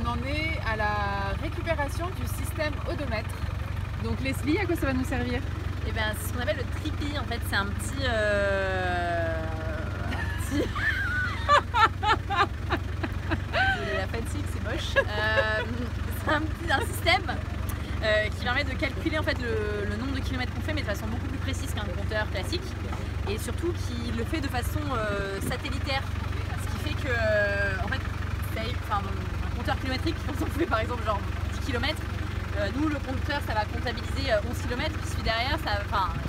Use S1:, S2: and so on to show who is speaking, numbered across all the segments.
S1: on en est à la récupération du système odomètre. Donc Leslie, à quoi ça va nous servir?
S2: Et ben, c'est ce qu'on appelle le tripi. En fait, c'est un petit... La fatigue, c'est moche. C'est un système qui permet de calculer en fait, le nombre de kilomètres qu'on fait, mais de façon beaucoup plus précise qu'un compteur classique. Et surtout, qui le fait de façon satellitaire. Ce qui fait que, en fait, un compteur kilométrique, quand on fait par exemple genre 10 km, nous, le compteur, ça va comptabiliser 11 km, puis celui derrière,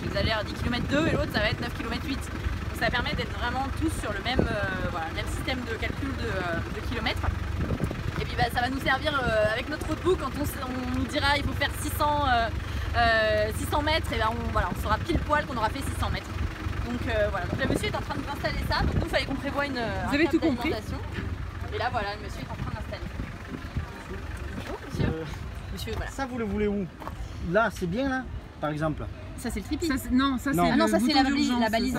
S2: j'exagère, 10 km 2 et l'autre, ça va être 9 km 8. Donc ça permet d'être vraiment tous sur le même, même système de calcul de kilomètres. Et puis ça va nous servir avec notre roadbook quand on nous dira il faut faire 600 mètres, et on saura pile poil qu'on aura fait 600 mètres. Donc voilà, donc le monsieur est en train de nous installer ça, donc nous il fallait qu'on prévoie une
S1: Vous avez tout compris?
S2: Et là voilà, le monsieur est en train d'installer. Bonjour monsieur. Monsieur, voilà.
S3: Ça vous le voulez où? Là, c'est bien là, par exemple.
S2: Ça c'est le tripi.
S1: Non, ça c'est
S2: la balise.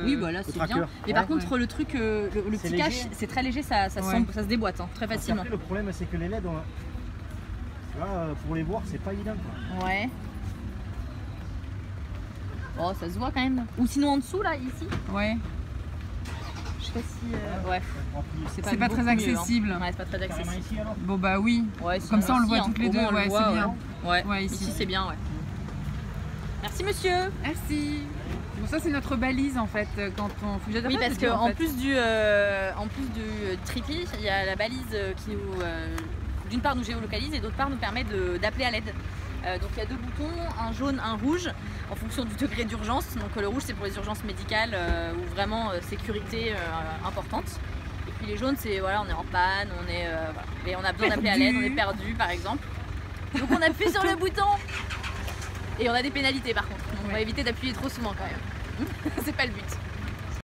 S1: Oui,
S2: bah là c'est bien. Mais par contre le truc, le petit cache, c'est très léger, ça se déboîte très facilement.
S3: Après, le problème c'est que les LED, là, pour les voir, c'est pas évident quoi.
S2: Ouais. Oh, ça se voit quand même. Ou sinon en dessous là, ici.
S1: Ouais.
S2: Je sais pas si. Ouais.
S1: C'est pas très accessible.
S2: Ouais, c'est pas très accessible.
S3: Ici, alors
S1: Bon bah oui.
S2: Ouais,
S1: comme ça on le voit toutes les deux. Ouais, c'est bien.
S2: Ouais, ici c'est bien, ouais. Merci monsieur.
S1: Merci. Bon, ça c'est notre balise en fait quand on.
S2: Oui, parce qu'en plus du tripi, il y a la balise qui nous, d'une part nous géolocalise et d'autre part nous permet d'appeler à l'aide. Donc il y a deux boutons, un jaune, un rouge, en fonction du degré d'urgence. Donc le rouge c'est pour les urgences médicales ou vraiment sécurité importante. Et puis les jaunes c'est voilà, on est en panne, et on a besoin d'appeler à l'aide, on est perdu par exemple. Donc on appuie sur le bouton et on a des pénalités par contre. Donc on va éviter d'appuyer trop souvent quand même. C'est pas le but.